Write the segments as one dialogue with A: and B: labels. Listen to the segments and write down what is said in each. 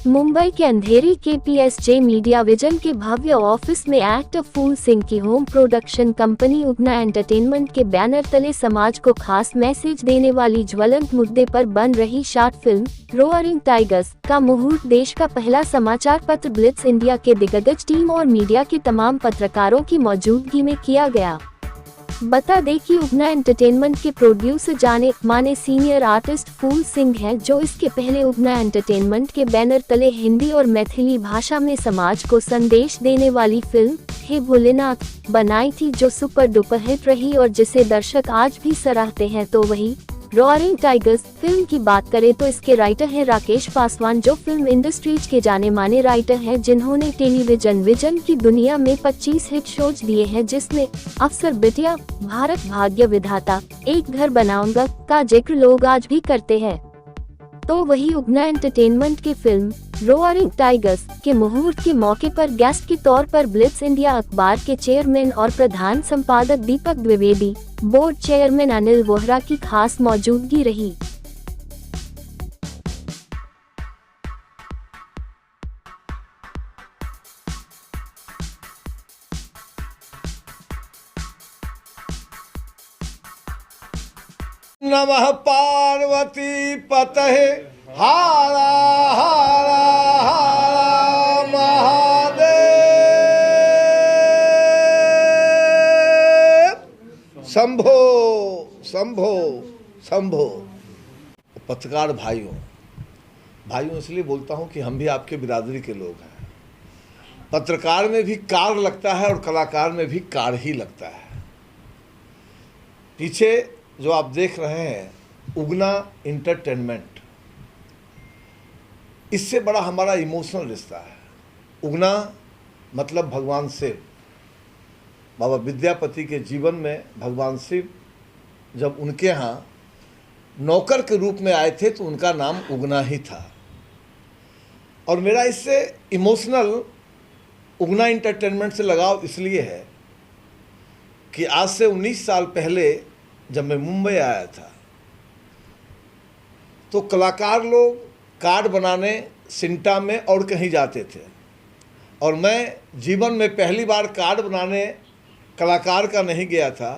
A: मुंबई के अंधेरी KPSJ media vision के भव्य office में एक्टर फूल सिंह की होम प्रोडक्शन कंपनी उगना एंटरटेनमेंट के बैनर तले समाज को खास मैसेज देने वाली ज्वलंत मुद्दे पर बन रही शॉर्ट फिल्म रोअरिंग टाइगर्स का मुहूर्त देश का पहला समाचार पत्र ब्लिट्स इंडिया के दिग्गज टीम और मीडिया के तमाम पत्रकारों की मौजूदगी में किया गया। बता दें कि उगना एंटरटेनमेंट के प्रोड्यूसर जाने माने सीनियर आर्टिस्ट फूल सिंह हैं, जो इसके पहले उगना एंटरटेनमेंट के बैनर तले हिंदी और मैथिली भाषा में समाज को संदेश देने वाली फिल्म हे भोलेनाथ बनाई थी, जो सुपर डुपर हिट रही और जिसे दर्शक आज भी सराहते हैं। तो वही रोअरिंग टाइगर्स फिल्म की बात करें तो इसके राइटर हैं राकेश पासवान, जो फिल्म इंडस्ट्रीज के जाने माने राइटर हैं, जिन्होंने टेलीविजन विजन की दुनिया में 25 हिट शोज दिए हैं, जिसमें अफसर बिटिया, भारत भाग्य विधाता, एक घर बनाऊंगा का जिक्र लोग आज भी करते हैं। तो वही उगना एंटरटेनमेंट की फिल्म रोअरिंग टाइगर्स के मुहूर्त के मौके पर गेस्ट के तौर पर ब्लिट्स इंडिया अखबार के चेयरमैन और प्रधान संपादक दीपक द्विवेदी, बोर्ड चेयरमैन अनिल वोहरा की खास मौजूदगी रही।
B: नमः पार्वती पतये हारा हारा हारा महादेव। शंभो शंभो शंभो। पत्रकार भाइयों इसलिए बोलता हूं कि हम भी आपके बिरादरी के लोग हैं। पत्रकार में भी कार लगता है और कलाकार में भी कार ही लगता है। पीछे जो आप देख रहे हैं उगना एंटरटेनमेंट, इससे बड़ा हमारा इमोशनल रिश्ता है। उगना मतलब भगवान शिव। बाबा विद्यापति के जीवन में भगवान शिव जब उनके यहाँ नौकर के रूप में आए थे तो उनका नाम उगना ही था। और मेरा इससे इमोशनल उगना एंटरटेनमेंट से लगाव इसलिए है कि आज से 19 साल पहले जब मैं मुंबई आया था तो कलाकार लोग कार्ड बनाने सिंटा में और कहीं जाते थे, और मैं जीवन में पहली बार कार्ड बनाने कलाकार का नहीं गया था,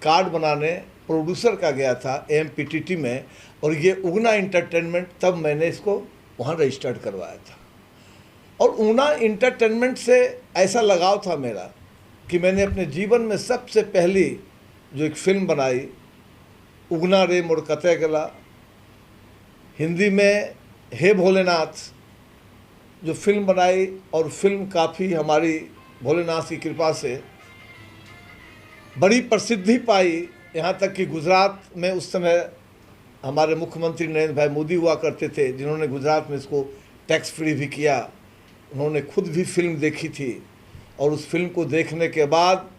B: कार्ड बनाने प्रोड्यूसर का गया था AMPTT में। और ये उगना एंटरटेनमेंट तब मैंने इसको वहाँ रजिस्टर्ड करवाया था। और उगना एंटरटेनमेंट से ऐसा लगाव था मेरा कि मैंने अपने जीवन में सबसे पहली जो एक फिल्म बनाई उगना रे मोर कते गला, हिंदी में हे भोलेनाथ, जो फिल्म बनाई और फिल्म काफ़ी हमारी भोलेनाथ की कृपा से बड़ी प्रसिद्धि पाई। यहाँ तक कि गुजरात में उस समय हमारे मुख्यमंत्री नरेंद्र भाई मोदी हुआ करते थे, जिन्होंने गुजरात में इसको टैक्स फ्री भी किया। उन्होंने खुद भी फिल्म देखी थी और उस फिल्म को देखने के बाद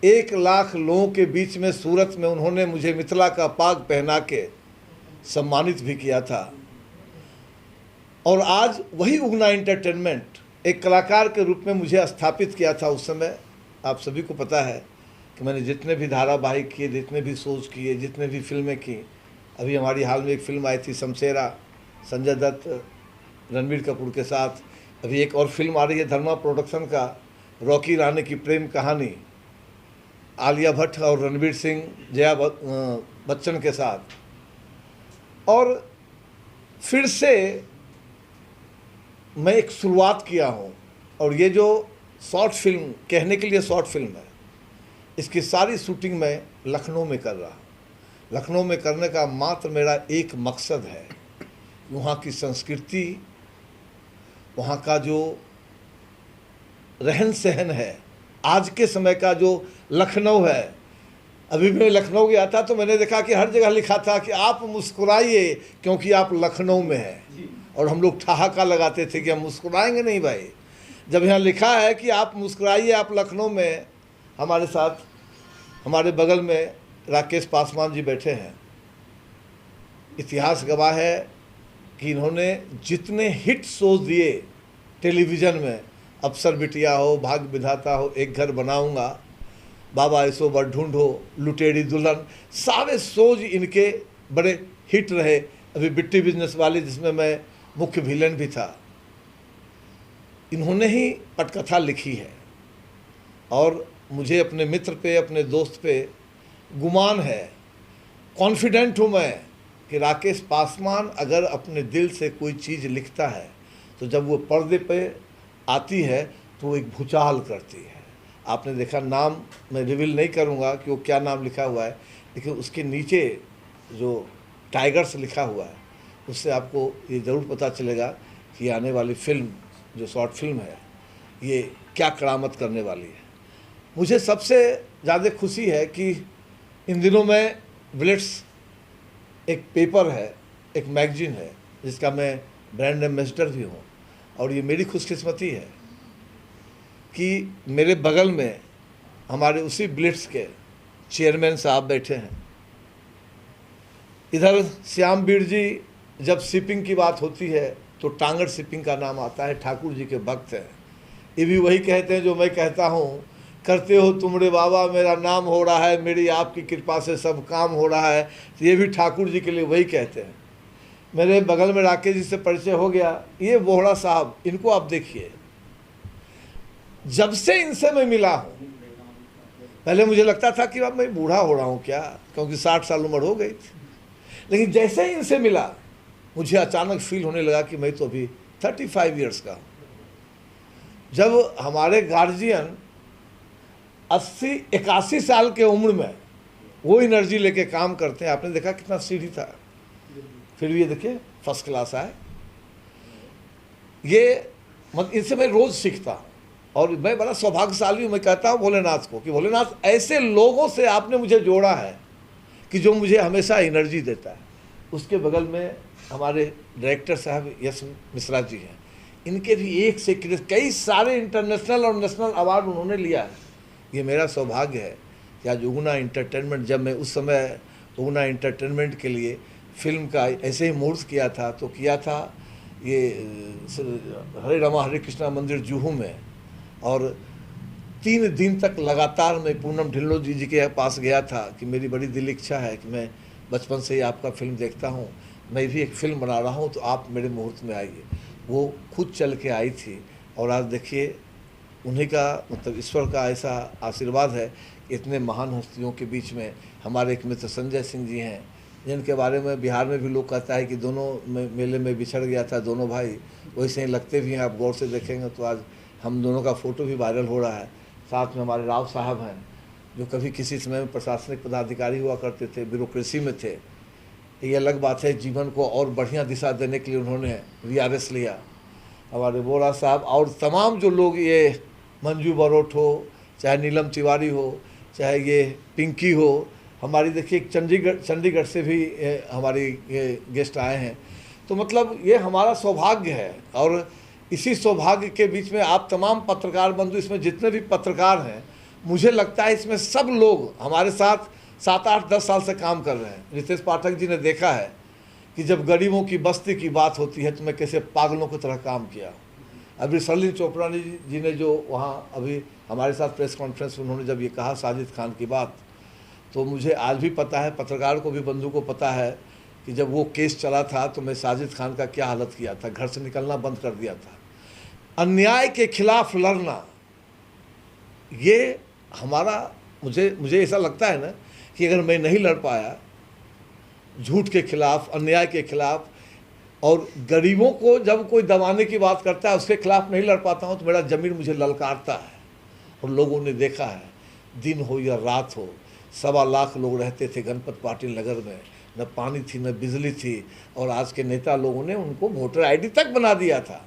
B: 1 लाख लोगों के बीच में सूरत में उन्होंने मुझे मिथिला का पाग पहना के सम्मानित भी किया था। और आज वही उगना एंटरटेनमेंट एक कलाकार के रूप में मुझे स्थापित किया था। उस समय आप सभी को पता है कि मैंने जितने भी धारावाहिक किए, जितने भी शोज किए, जितने भी फिल्में की, अभी हमारी हाल में एक फिल्म आई थी शमशेरा, संजय दत्त रणबीर कपूर के साथ। अभी एक और फिल्म आ रही है धर्मा प्रोडक्शन का, रॉकी रानी की प्रेम कहानी, आलिया भट्ट और रणवीर सिंह जया बच्चन के साथ। और फिर से मैं एक शुरुआत किया हूँ। और ये जो शॉर्ट फिल्म, कहने के लिए शॉर्ट फिल्म है, इसकी सारी शूटिंग मैं लखनऊ में कर रहा हूँ। लखनऊ में करने का मात्र मेरा एक मकसद है, वहाँ की संस्कृति, वहाँ का जो रहन सहन है, आज के समय का जो लखनऊ है। अभी मैं लखनऊ गया था तो मैंने देखा कि हर जगह लिखा था कि आप मुस्कुराइए क्योंकि आप लखनऊ में हैं। और हम लोग ठहाका लगाते थे कि हम मुस्कुराएंगे नहीं भाई। जब यहाँ लिखा है कि आप मुस्कुराइए, आप लखनऊ में। हमारे साथ हमारे बगल में राकेश पासवान जी बैठे हैं। इतिहास गवाह है कि इन्होंने जितने हिट शोज दिए टेलीविज़न में, अफसर बिटिया हो, भाग्य विधाता हो, एक घर बनाऊंगा, बाबा ऐसो बर ढूंढो, लुटेरी दुल्हन, सारे शोज इनके बड़े हिट रहे। अभी बिट्टी बिजनेस वाली, जिसमें मैं मुख्य विलेन भी था, इन्होंने ही पटकथा लिखी है और मुझे अपने मित्र पे, अपने दोस्त पे गुमान है, कॉन्फिडेंट हूँ मैं कि राकेश पासवान अगर अपने दिल से कोई चीज़ लिखता है तो जब वो पर्दे पे आती है तो वो एक भूचाल करती है। आपने देखा, नाम मैं रिवील नहीं करूँगा कि वो क्या नाम लिखा हुआ है, लेकिन उसके नीचे जो टाइगर्स लिखा हुआ है उससे आपको ये ज़रूर पता चलेगा कि आने वाली फिल्म, जो शॉर्ट फिल्म है, ये क्या करामत करने वाली है। मुझे सबसे ज़्यादा खुशी है कि इन दिनों में ब्लिट्स एक पेपर है, एक मैगजीन है जिसका मैं ब्रांड एम्बेसडर भी हूँ, और ये मेरी खुशकिस्मती है कि मेरे बगल में हमारे उसी ब्लिट्स के चेयरमैन साहब बैठे हैं। इधर श्याम बीर जी, जब शिपिंग की बात होती है तो टांगड़ शिपिंग का नाम आता है, ठाकुर जी के भक्त हैं। ये भी वही कहते हैं जो मैं कहता हूँ, करते हो तुमरे बाबा मेरा नाम हो रहा है, मेरी आपकी कृपा से सब काम हो रहा है। तो ये भी ठाकुर जी के लिए वही कहते हैं। मेरे बगल में राकेश जी से परिचय हो गया। ये बोहड़ा साहब, इनको आप देखिए, जब से इनसे मैं मिला हूँ, पहले मुझे लगता था कि अब मैं बूढ़ा हो रहा हूँ क्या, क्योंकि 60 साल उम्र हो गई थी, लेकिन जैसे ही इनसे मिला मुझे अचानक फील होने लगा कि मैं तो अभी 35 ईयर्स का हूँ। जब हमारे गार्जियन 80-81 साल के उम्र में वो एनर्जी लेके काम करते हैं, आपने देखा कितना सीढ़ी था, फिर भी ये देखिए फर्स्ट क्लास आए। ये इनसे मैं रोज़ सीखता हूँ और मैं बड़ा सौभाग्यशाली हूँ। मैं कहता हूँ भोलेनाथ को कि भोलेनाथ, ऐसे लोगों से आपने मुझे जोड़ा है कि जो मुझे हमेशा एनर्जी देता है। उसके बगल में हमारे डायरेक्टर साहब यश मिश्रा जी हैं, इनके भी एक से कई सारे इंटरनेशनल और नेशनल अवार्ड उन्होंने लिया है। ये मेरा सौभाग्य है कि आज उगना एंटरटेनमेंट, जब मैं उस समय उगना एंटरटेनमेंट के लिए फिल्म का ऐसे ही मुहूर्त किया था, तो किया था ये हरे रामा हरे कृष्णा मंदिर जुहू में, और 3 दिन तक लगातार मैं पूनम ढिल्लो जी के पास गया था कि मेरी बड़ी दिल इच्छा है कि मैं बचपन से ही आपका फिल्म देखता हूँ, मैं भी एक फिल्म बना रहा हूँ, तो आप मेरे मुहूर्त में आइए। वो खुद चल के आई थी, और आज देखिए उन्हीं का, मतलब ईश्वर का ऐसा आशीर्वाद है कि इतने महान हस्तियों के बीच में हमारे एक मित्र संजय सिंह जी हैं, जिनके बारे में बिहार में भी लोग कहता है कि दोनों मेले में बिछड़ गया था दोनों भाई, वैसे ही लगते भी हैं। आप गौर से देखेंगे तो आज हम दोनों का फ़ोटो भी वायरल हो रहा है। साथ में हमारे राव साहब हैं, जो कभी किसी समय में प्रशासनिक पदाधिकारी हुआ करते थे, ब्यूरोक्रेसी में थे। ये अलग बात है, जीवन को और बढ़िया दिशा देने के लिए उन्होंने VRS लिया। हमारे बोरा साहब और तमाम जो लोग, ये मंजू बरोट हो, चाहे नीलम तिवारी हो, चाहे ये पिंकी हो, हमारी देखिए चंडीगढ़ से भी हमारी गेस्ट आए हैं। तो मतलब ये हमारा सौभाग्य है, और इसी सौभाग्य के बीच में आप तमाम पत्रकार बंधु, इसमें जितने भी पत्रकार हैं, मुझे लगता है इसमें सब लोग हमारे साथ 7, 8, 10 साल से काम कर रहे हैं। रितेश पाठक जी ने देखा है कि जब गरीबों की बस्ती की बात होती है तो मैं कैसे पागलों की तरह काम किया। अभी सरलीन चोपड़ा जी ने जो वहाँ अभी हमारे साथ प्रेस कॉन्फ्रेंस में उन्होंने जब ये कहा साजिद खान की बात, तो मुझे आज भी पता है, पत्रकार को भी, बंधु को पता है कि जब वो केस चला था तो मैं साजिद खान का क्या हालत किया था, घर से निकलना बंद कर दिया था। अन्याय के खिलाफ लड़ना, ये हमारा, मुझे ऐसा लगता है ना कि अगर मैं नहीं लड़ पाया झूठ के खिलाफ, अन्याय के खिलाफ, और गरीबों को जब कोई दबाने की बात करता है उसके खिलाफ नहीं लड़ पाता हूँ, तो मेरा ज़मीर मुझे ललकारता है। और लोगों ने देखा है, दिन हो या रात हो, 1.25 लाख लोग रहते थे गणपत पाटिल नगर में, न पानी थी न बिजली थी, और आज के नेता लोगों ने उनको वोटर ID तक बना दिया था।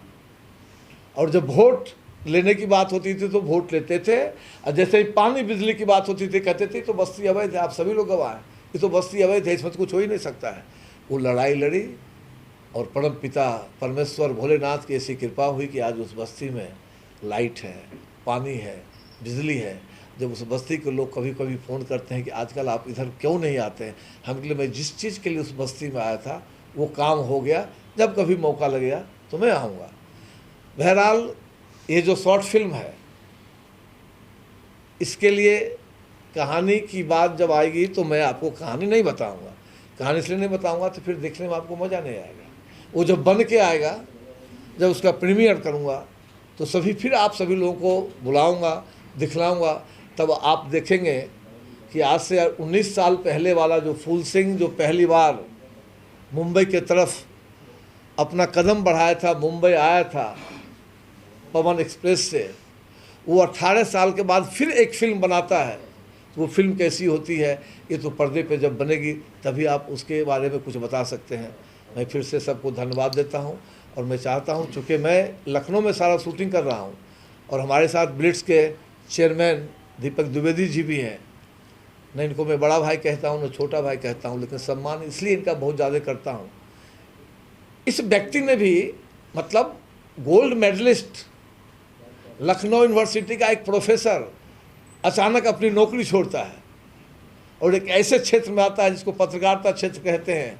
B: और जब वोट लेने की बात होती थी तो वोट लेते थे, और जैसे ही पानी बिजली की बात होती थी कहते थे तो बस्ती अवैध है। आप सभी लोग गवाह हैं, ये तो बस्ती अवैध है, इसमें तो कुछ हो ही नहीं सकता है। वो लड़ाई लड़ी, और परम पिता परमेश्वर भोलेनाथ की ऐसी कृपा हुई कि आज उस बस्ती में लाइट है, पानी है, बिजली है। जब उस बस्ती के लोग कभी कभी फ़ोन करते हैं कि आजकल आप इधर क्यों नहीं आते हैं, हम के लिए, मैं जिस चीज़ के लिए उस बस्ती में आया था वो काम हो गया, जब कभी मौका लगेगा तो मैं आऊँगा। बहरहाल ये जो शॉर्ट फिल्म है, इसके लिए कहानी की बात जब आएगी तो मैं आपको कहानी नहीं बताऊंगा। कहानी इसलिए नहीं बताऊंगा तो फिर देखने में आपको मज़ा नहीं आएगा। वो जब बन के आएगा, जब उसका प्रीमियर करूंगा, तो सभी फिर आप सभी लोगों को बुलाऊंगा, दिखलाऊंगा, तब आप देखेंगे कि आज से 19 साल पहले वाला जो फूल सिंह जो पहली बार मुंबई के तरफ अपना कदम बढ़ाया था, मुंबई आया था पवन एक्सप्रेस से, वो 18 साल के बाद फिर एक फिल्म बनाता है। वो फिल्म कैसी होती है ये तो पर्दे पे जब बनेगी तभी आप उसके बारे में कुछ बता सकते हैं। मैं फिर से सबको धन्यवाद देता हूं और मैं चाहता हूं, चूँकि मैं लखनऊ में सारा शूटिंग कर रहा हूं और हमारे साथ ब्लिट्स के चेयरमैन दीपक द्विवेदी जी भी हैं, न इनको मैं बड़ा भाई कहता हूं न छोटा भाई कहता हूं, लेकिन सम्मान इसलिए इनका बहुत ज़्यादा करता हूं। इस व्यक्ति ने भी मतलब गोल्ड मेडलिस्ट, लखनऊ यूनिवर्सिटी का एक प्रोफेसर अचानक अपनी नौकरी छोड़ता है और एक ऐसे क्षेत्र में आता है जिसको पत्रकारिता क्षेत्र कहते हैं,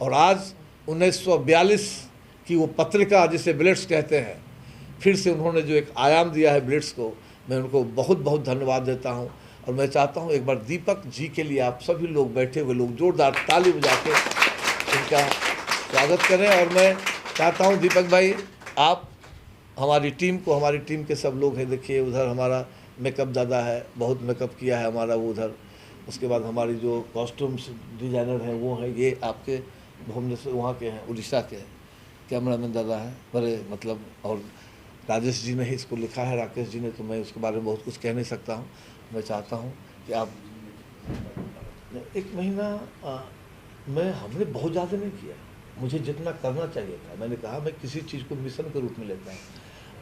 B: और आज 1942 की वो पत्रिका जिसे ब्लिट्स कहते हैं, फिर से उन्होंने जो एक आयाम दिया है ब्लिट्स को, मैं उनको बहुत बहुत धन्यवाद देता हूं। और मैं चाहता हूं एक बार दीपक जी के लिए आप सभी लोग बैठे हुए लोग जोरदार ताली बजा के इनका स्वागत करें। और मैं चाहता हूं दीपक भाई आप हमारी टीम को, हमारी टीम के सब लोग हैं, देखिए उधर हमारा मेकअप दादा है, बहुत मेकअप किया है हमारा वो उधर, उसके बाद हमारी जो कॉस्ट्यूम्स डिज़ाइनर हैं वो हैं, ये आपके भुवनेश्वर वहाँ के हैं, उड़ीसा के कैमरामैन दादा हैं बड़े मतलब, और राजेश जी ने ही इसको लिखा है, राकेश जी ने, तो मैं उसके बारे में बहुत कुछ कह नहीं सकता हूँ। मैं चाहता हूँ कि आप एक महीना हमने बहुत ज़्यादा नहीं किया, मुझे जितना करना चाहिए था, मैंने कहा मैं किसी चीज़ को मिशन के रूप में लेता हूँ।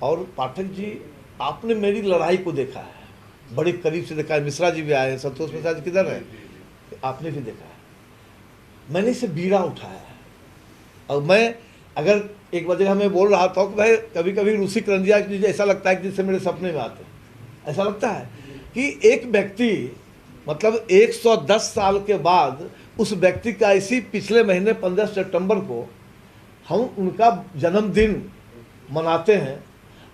B: और पाठक जी आपने मेरी लड़ाई को देखा है, बड़े करीब से देखा है, मिश्रा जी भी आए हैं, संतोष मिश्रा जी किधर है, आपने भी देखा है। मैंने इसे बीड़ा उठाया है और मैं अगर एक वजह मैं बोल रहा था कि भाई कभी कभी रूसी करंजिया की ऐसा लगता है कि जिससे मेरे सपने में आते हैं, ऐसा लगता है कि एक व्यक्ति मतलब 110 साल के बाद उस व्यक्ति का इसी पिछले महीने 15 सितंबर को हम उनका जन्मदिन मनाते हैं,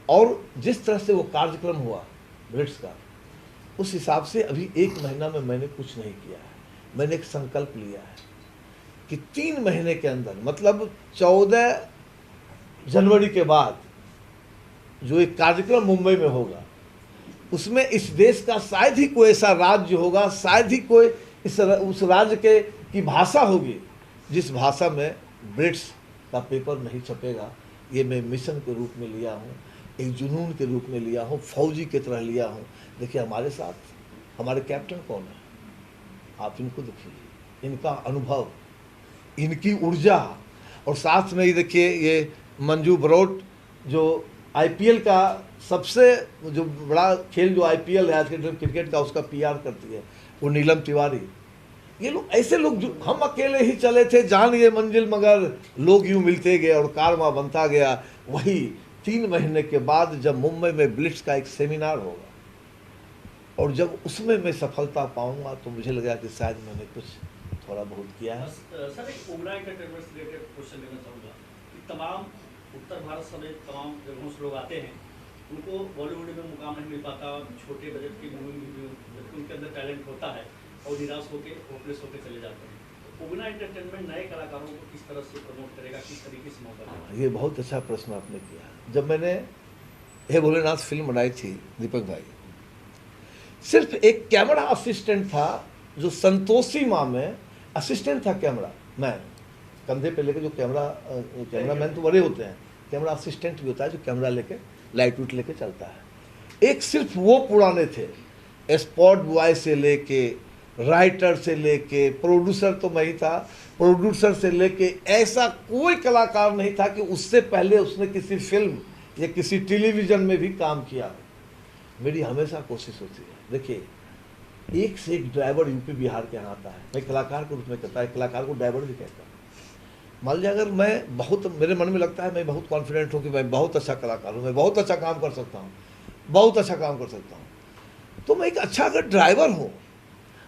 B: और जिस तरह से वो कार्यक्रम हुआ ब्लिट्स का, उस हिसाब से अभी 1 महीना में मैंने कुछ नहीं किया है। मैंने एक संकल्प लिया है कि 3 महीने के अंदर मतलब 14 जनवरी के बाद जो एक कार्यक्रम मुंबई में होगा, उसमें इस देश का शायद ही कोई ऐसा राज्य होगा, शायद ही कोई उस राज्य की भाषा होगी जिस भाषा में ब्लिट्स का पेपर नहीं छपेगा। ये मैं मिशन के रूप में लिया हूँ, एक जुनून के रूप में लिया हूँ, फौजी की तरह लिया हूँ। देखिए हमारे साथ हमारे कैप्टन कौन है, आप इनको देखिए, इनका अनुभव, इनकी ऊर्जा, और साथ में ही देखिए ये मंजू बरोट जो आईपीएल का सबसे जो बड़ा खेल जो आईपीएल है आज के क्रिकेट का, उसका पीआर करती है, वो नीलम तिवारी। ये लोग ऐसे लोग जो हम अकेले ही चले थे जान ये मंजिल, मगर लोग यूँ मिलते गए और कारवां बनता गया। वही 3 महीने के बाद जब मुंबई में ब्लिट्स का एक सेमिनार होगा और जब उसमें मैं सफलता पाऊंगा तो मुझे लगा कि शायद मैंने कुछ थोड़ा बहुत किया है।
C: सर एक उमरा एंटरटेनमेंट से रिलेटेड क्वेश्चन लेना चाहूँगा कि तमाम उत्तर भारत समेत तमाम जगहों से लोग आते हैं, उनको बॉलीवुड में मुकाम नहीं मिल पाता, छोटे बजट की मूवी जबकि उनके अंदर टैलेंट होता है और निराश होकर होपलेस होकर चले जाते हैं। उमरा एंटरटेनमेंट नए कलाकारों को किस तरह से प्रमोट करेगा, किस तरीके से मौका देगा?
B: ये बहुत अच्छा प्रश्न आपने किया। जब मैंने हे भोलेनाथ फिल्म बनाई थी दीपक भाई, सिर्फ एक कैमरा असिस्टेंट था जो संतोषी माँ में असिस्टेंट था, कैमरा मैन कंधे पे लेके, जो कैमरा मैन तो बड़े होते हैं, कैमरा असिस्टेंट भी होता है जो कैमरा लेके लाइट वूट लेके चलता है। एक सिर्फ वो पुराने थे, स्पॉट बॉय से लेके राइटर से लेके प्रोड्यूसर तो मैं ही था, प्रोड्यूसर से लेके ऐसा कोई कलाकार नहीं था कि उससे पहले उसने किसी फिल्म या किसी टेलीविज़न में भी काम किया। मेरी हमेशा कोशिश होती है, देखिए एक से एक ड्राइवर यूपी बिहार के यहाँ आता है, मैं कलाकार के रूप में कहता है, कलाकार को ड्राइवर भी कहता हूँ। मान लीजिए अगर मैं बहुत, मेरे मन में लगता है मैं बहुत कॉन्फिडेंट हूँ कि मैं बहुत अच्छा कलाकार हूँ, मैं बहुत अच्छा काम कर सकता हूँ, बहुत अच्छा काम कर सकता हूँ, तो मैं एक अच्छा अगर ड्राइवर हूँ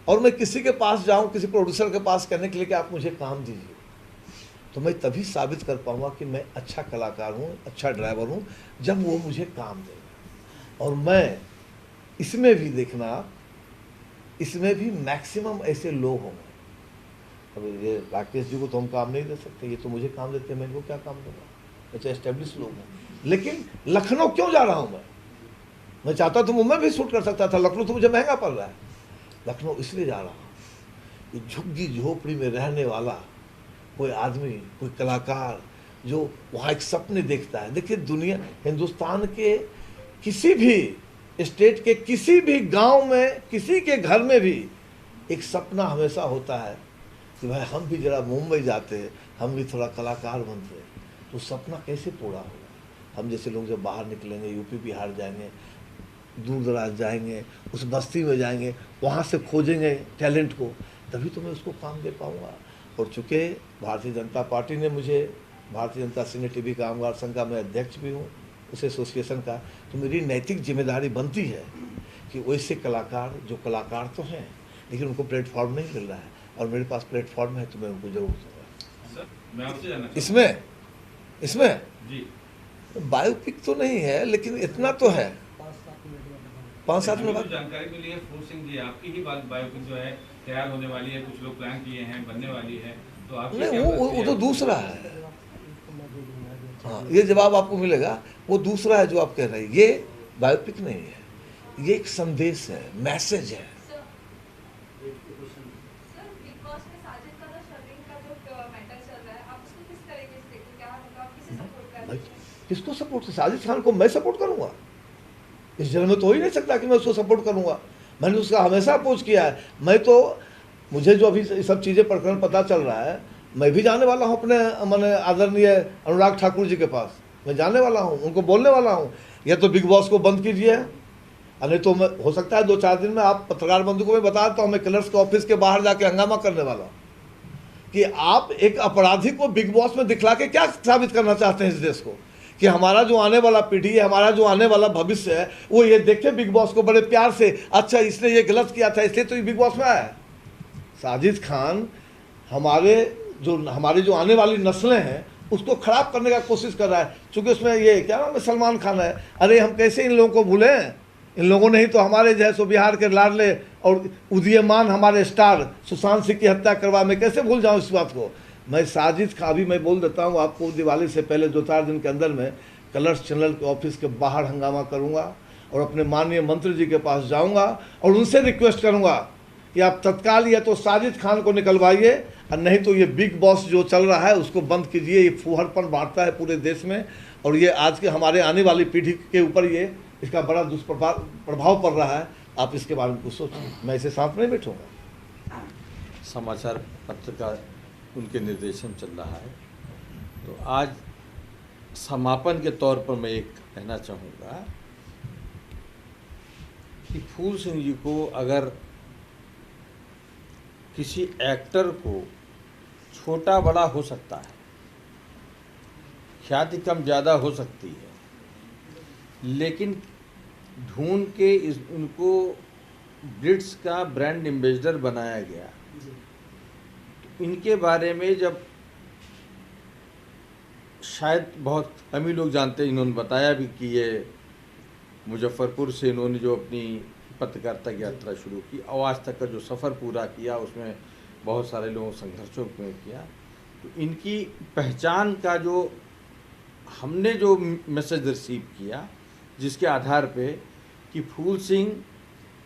B: और मैं किसी के पास जाऊँ, किसी प्रोड्यूसर के पास कहने के लिए कि आप मुझे काम दीजिए, तो मैं तभी साबित कर पाऊँगा कि मैं अच्छा कलाकार हूँ, अच्छा ड्राइवर हूँ, जब वो मुझे काम देगा। और मैं इसमें भी देखना, इसमें भी मैक्सिमम ऐसे लोग होंगे। अब ये राकेश जी को तो हम काम नहीं दे सकते, ये तो मुझे काम देते हैं, मैं इनको क्या काम दूंगा, अच्छा एस्टेब्लिश लोग हैं, लेकिन लखनऊ क्यों जा रहा हूँ मैं चाहता तो मुंबई भी शूट कर सकता था, लखनऊ तो मुझे महंगा पड़ रहा है। लखनऊ इसलिए जा रहा हूँ कि झुग्गी झोपड़ी में रहने वाला कोई आदमी, कोई कलाकार जो वहाँ एक सपने देखता है। देखिए दुनिया, हिंदुस्तान के किसी भी स्टेट के किसी भी गांव में, किसी के घर में भी एक सपना हमेशा होता है कि भाई हम भी जरा मुंबई जाते, हम भी थोड़ा कलाकार बनते। तो सपना कैसे पूरा होगा? हम जैसे लोग जब बाहर निकलेंगे, यूपी बिहार जाएंगे, दूर दराज जाएंगे, उस बस्ती में जाएंगे, वहाँ से खोजेंगे टैलेंट को, तभी तो मैं उसको काम दे पाऊँगा। और चूँकि भारतीय जनता पार्टी ने मुझे, भारतीय जनता सिने टीवी कामगार संघ का मैं अध्यक्ष भी हूँ, उस एसोसिएशन का, तो मेरी नैतिक जिम्मेदारी बनती है कि वैसे कलाकार, जो कलाकार तो हैं लेकिन उनको प्लेटफॉर्म नहीं मिल रहा है, और मेरे पास प्लेटफॉर्म है तो मैं उनको जरूर दूँगा।
D: सर मैं आपसे जानना
B: इसमें
D: जी,
B: बायोपिक तो नहीं है, लेकिन इतना तो है, 5-7 मिनट बाद
D: जानकारी मिली है फूल सिंह जी आपकी ही बायोपिक जो है तैयार होने वाली है, कुछ लोग प्लान किए हैं, बनने वाली है, तो आप
B: नहीं, वो तो दूसरा है। हाँ, ये जवाब आपको मिलेगा, वो दूसरा है जो आप कह रहे हैं, ये बायोपिक नहीं है, ये एक संदेश है, मैसेज है। भाई किसको सपोर्ट? साजिद खान को मैं सपोर्ट करूंगा? इस जन्म में तो हो ही नहीं सकता कि मैं उसको सपोर्ट करूंगा। मैंने उसका हमेशा अपोज किया है। मैं तो, मुझे जो अभी सब चीज़ें प्रकरण पता चल रहा है, मैं भी जाने वाला हूँ अपने मैंने आदरणीय अनुराग ठाकुर जी के पास, मैं जाने वाला हूँ, उनको बोलने वाला हूँ या तो बिग बॉस को बंद कीजिए, नहीं तो मैं, हो सकता है 2-4 दिन में आप पत्रकार बंधु को मैं बता देता हूँ, मैं कलर्स के ऑफिस के बाहर जाके हंगामा करने वाला हूँ कि आप एक अपराधी को बिग बॉस में दिखला के क्या साबित करना चाहते हैं इस देश को, कि हमारा जो आने वाला पीढ़ी है, हमारा जो आने वाला भविष्य है, वो ये देखे बिग बॉस को बड़े प्यार से, अच्छा इसने ये गलत किया था इसलिए तो ये बिग बॉस में आया है। साजिद खान हमारे जो आने वाली नस्लें हैं उसको खराब करने का कोशिश कर रहा है, क्योंकि उसमें ये क्या नाम है, सलमान खान है। अरे हम कैसे इन लोगों को भूलें? इन लोगों ने ही तो हमारे जो है सो बिहार के लाडले और उदीयमान हमारे स्टार सुशांत सिंह की हत्या करवा, मैं कैसे भूल जाऊं इस बात को। मैं साजिद खान, अभी मैं बोल देता हूं आपको, दिवाली से पहले 2-4 दिन के अंदर में कलर्स चैनल के ऑफिस के बाहर हंगामा करूंगा और अपने माननीय मंत्री जी के पास जाऊंगा और उनसे रिक्वेस्ट करूंगा कि आप तत्काल या तो साजिद खान को निकलवाइए और नहीं तो ये बिग बॉस जो चल रहा है उसको बंद कीजिए। ये फूहड़पन बांटता है पूरे देश में और ये आज के हमारे आने वाली पीढ़ी के ऊपर ये इसका बड़ा दुष्प्रभाव पड़ रहा है। आप इसके बारे में कुछ सोचिए, मैं इसे साथ नहीं बैठूंगा।
E: समाचार पत्र का उनके निर्देशन चल रहा है, तो आज समापन के तौर पर मैं एक कहना चाहूँगा कि फूल सिंह जी को अगर किसी एक्टर को छोटा बड़ा हो सकता है, ख्याति कम ज़्यादा हो सकती है, लेकिन ढूंढ के उनको ब्रिट्स का ब्रांड एम्बेसडर बनाया गया। तो इनके बारे में जब शायद बहुत कम ही लोग जानते हैं, इन्होंने बताया भी कि ये मुजफ्फरपुर से इन्होंने जो अपनी पत्रकारिता की यात्रा शुरू की और आज तक का जो सफ़र पूरा किया उसमें बहुत सारे लोगों संघर्षों में किया। तो इनकी पहचान का जो हमने जो मैसेज रिसीव किया, जिसके आधार पे कि फूल सिंह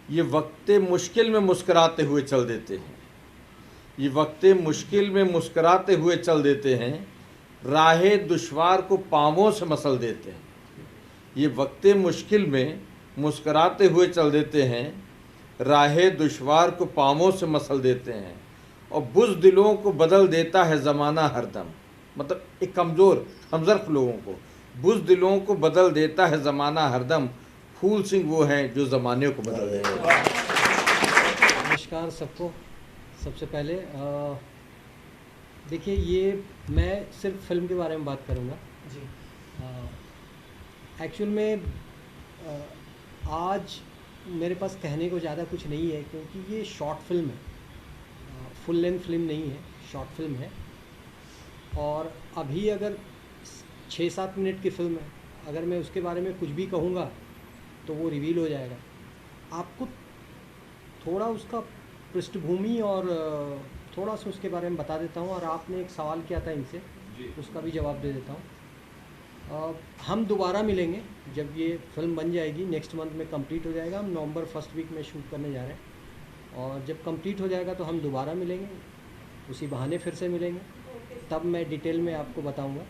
E: ये वक्त मुश्किल में मुस्कराते हुए चल देते हैं, ये वक्त मुश्किल में मुस्कराते हुए चल देते हैं, राहे दुश्वार को पाँवों से मसल देते हैं। ये वक्त मुश्किल में मुस्कराते हुए चल देते हैं, राहे दुश्वार को पाँवों से मसल देते हैं और बुज़ दिलों को बदल देता है ज़माना हरदम। मतलब एक कमज़ोर हमज़र्फ लोगों को बुज़ दिलों को बदल देता है ज़माना हरदम। फूल सिंह वो हैं जो ज़माने को बदल देते हैं।
F: नमस्कार सबको। सबसे पहले देखिए, ये मैं सिर्फ फिल्म के बारे में बात करूँगा जी। एक्चुअल में आज मेरे पास कहने को ज़्यादा कुछ नहीं है, क्योंकि ये शॉर्ट फिल्म है, फुल लेंथ फिल्म नहीं है, शॉर्ट फिल्म है। और अभी अगर 6-7 मिनट की फिल्म है, अगर मैं उसके बारे में कुछ भी कहूँगा तो वो रिवील हो जाएगा। आपको थोड़ा उसका पृष्ठभूमि और थोड़ा सा उसके बारे में बता देता हूँ, और आपने एक सवाल किया था इनसे, उसका भी जवाब दे देता हूँ। हम दोबारा मिलेंगे जब ये फिल्म बन जाएगी, नेक्स्ट मंथ में कंप्लीट हो जाएगा। हम नवंबर फर्स्ट वीक में शूट करने जा रहे हैं और जब कंप्लीट हो जाएगा तो हम दोबारा मिलेंगे, उसी बहाने फिर से मिलेंगे, तब मैं डिटेल में आपको बताऊंगा।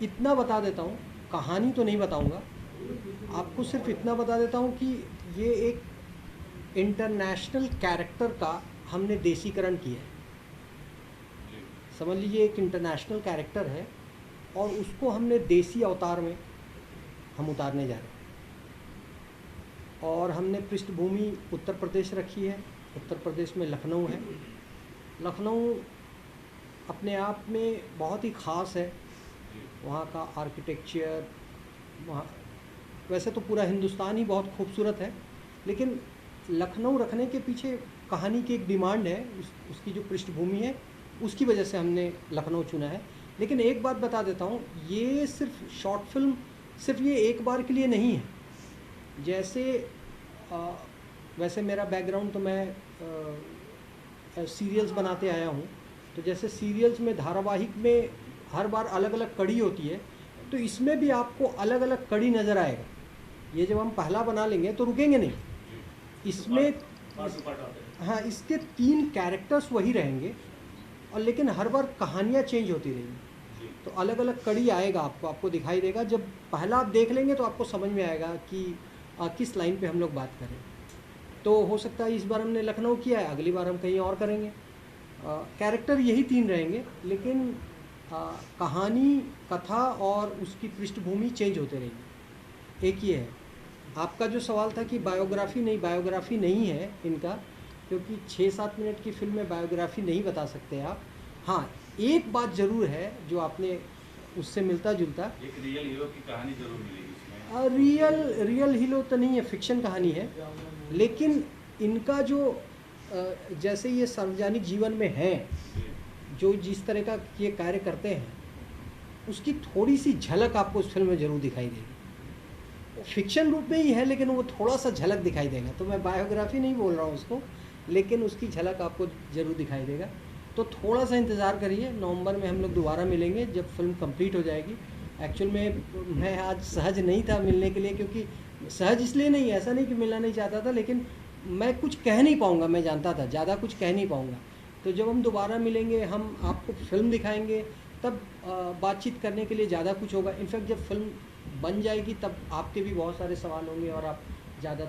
F: इतना बता देता हूँ, कहानी तो नहीं बताऊंगा आपको, सिर्फ इतना बता देता हूँ कि ये एक इंटरनेशनल कैरेक्टर का हमने देसीकरण किया है। समझ लीजिए एक इंटरनेशनल कैरेक्टर है और उसको हमने देसी अवतार में हम उतारने जा रहे हैं। और हमने पृष्ठभूमि उत्तर प्रदेश रखी है। उत्तर प्रदेश में लखनऊ है। लखनऊ अपने आप में बहुत ही ख़ास है। वहाँ का आर्किटेक्चर, वहाँ वैसे तो पूरा हिंदुस्तान ही बहुत खूबसूरत है, लेकिन लखनऊ रखने के पीछे कहानी की एक डिमांड है, उसकी जो पृष्ठभूमि है उसकी वजह से हमने लखनऊ चुना है। लेकिन एक बात बता देता हूँ, ये सिर्फ शॉर्ट फिल्म सिर्फ ये एक बार के लिए नहीं है। जैसे वैसे मेरा बैकग्राउंड तो मैं सीरियल्स बनाते आया हूँ, तो जैसे सीरियल्स में धारावाहिक में हर बार अलग अलग कड़ी होती है, तो इसमें भी आपको अलग अलग कड़ी नज़र आएगा। ये जब हम पहला बना लेंगे तो रुकेंगे नहीं। इसमें हाँ, इसके 3 कैरेक्टर्स वही रहेंगे और लेकिन हर बार कहानियाँ चेंज होती रहेंगी, तो अलग अलग कड़ी आएगा आपको दिखाई देगा। जब पहला आप देख लेंगे तो आपको समझ में आएगा कि किस लाइन पे हम लोग बात करें। तो हो सकता है इस बार हमने लखनऊ किया है, अगली बार हम कहीं और करेंगे। कैरेक्टर यही 3 रहेंगे, लेकिन कहानी, कथा और उसकी पृष्ठभूमि चेंज होते रहेंगी। एक ये है। आपका जो सवाल था कि बायोग्राफी नहीं है इनका, क्योंकि 6-7 मिनट की फिल्म में बायोग्राफी नहीं बता सकते आप। हाँ, एक बात ज़रूर है जो आपने उससे मिलता जुलता,
D: एक रियल हीरो की कहानी जरूर मिलेगी इसमें।
F: रियल हीरो तो नहीं है, फिक्शन कहानी है। लेकिन इनका जो जैसे ये सार्वजनिक जीवन में है, जो जिस तरह का ये कार्य करते हैं, उसकी थोड़ी सी झलक आपको उस फिल्म में ज़रूर दिखाई देगी। फिक्शन रूप में ही है, लेकिन वो थोड़ा सा झलक दिखाई देगा। तो मैं बायोग्राफी नहीं बोल रहा हूँ उसको, लेकिन उसकी झलक आपको ज़रूर दिखाई देगा। तो थोड़ा सा इंतज़ार करिए, नवंबर में हम लोग दोबारा मिलेंगे जब फिल्म कंप्लीट हो जाएगी। एक्चुअल में मैं आज सहज नहीं था मिलने के लिए, क्योंकि सहज इसलिए नहीं, ऐसा नहीं कि मिलना नहीं चाहता था, लेकिन मैं कुछ कह नहीं पाऊँगा। मैं जानता था ज़्यादा कुछ कह नहीं पाऊँगा। तो जब हम दोबारा मिलेंगे, हम आपको फिल्म दिखाएंगे, तब बातचीत करने के लिए ज़्यादा कुछ होगा। इनफैक्ट जब फिल्म बन जाएगी तब आपके भी बहुत सारे सवाल होंगे और आप ज़्यादा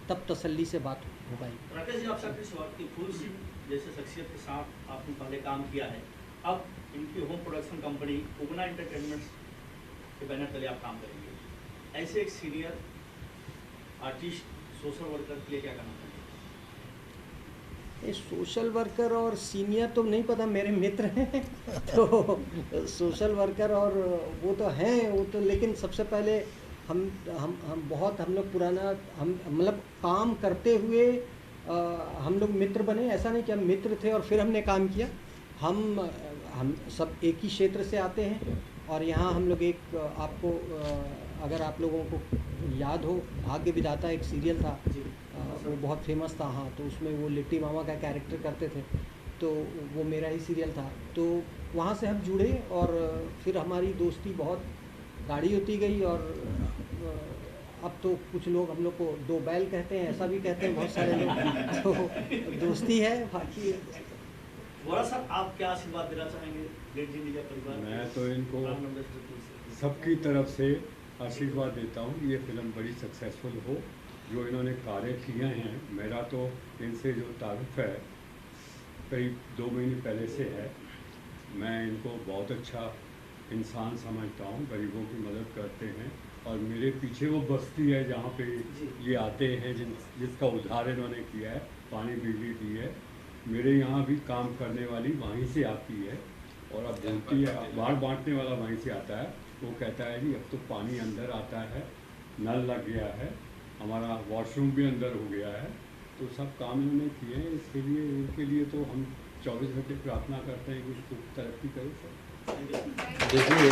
F: तब तसल्ली से बात हो पाएगी।
C: राकेश जी, आपसे आपके सवाल की फूल सिंह जैसे शख्सियत के साथ आपने पहले काम किया है, अब इनकी होम प्रोडक्शन कंपनी उगना एंटरटेनमेंट्स के बैनर तले आप काम करेंगे। ऐसे एक सीनियर आर्टिस्ट, सोशल वर्कर के लिए क्या करना चाहिए?
F: ये सोशल वर्कर और सीनियर तो नहीं पता, मेरे मित्र हैं तो सोशल वर्कर और वो तो हैं, वो तो, लेकिन सबसे पहले हम लोग पुराना, हम मतलब काम करते हुए हम लोग मित्र बने। ऐसा नहीं कि हम मित्र थे और फिर हमने काम किया। हम सब एक ही क्षेत्र से आते हैं और यहाँ हम लोग एक, आपको अगर आप लोगों को याद हो, भाग्य विधाता एक सीरियल था, वो बहुत फेमस था। हाँ, तो उसमें वो लिट्टी मामा का कैरेक्टर करते थे, तो वो मेरा ही सीरियल था। तो वहाँ से हम जुड़े और फिर हमारी दोस्ती बहुत गाढ़ी होती गई। और अब तो कुछ लोग हम लोग को 2 बैल कहते हैं, ऐसा भी कहते हैं बहुत सारे लोग। तो दोस्ती है बाकी।
C: बोरा सर, आप क्या आशीर्वाद देना चाहेंगे ग्रेट जी मीडिया परिवार?
G: मैं तो इनको सबकी तरफ से आशीर्वाद देता हूँ, ये फिल्म बड़ी सक्सेसफुल हो। जो इन्होंने कार्य किए हैं, मेरा तो इनसे जो तारुफ है करीब 2 महीने पहले से है। मैं इनको बहुत अच्छा इंसान समझता हूँ, गरीबों की मदद करते हैं। और मेरे पीछे वो बस्ती है जहाँ पे ये आते हैं, जिसका उद्धार इन्होंने किया है, पानी बिजली दी है। मेरे यहाँ भी काम करने वाली वहीं से आती है और अब बोलती है, बाढ़ बांटने वाला वहीं से आता है। वो कहता है जी अब तो पानी अंदर आता है, नल लग गया है, हमारा वॉशरूम भी अंदर हो गया है। तो सब काम इन्होंने किए हैं। इसके लिए, इनके लिए तो हम 24 घंटे प्रार्थना करते हैं कि उसको तरक्की करे सर।
E: देखिए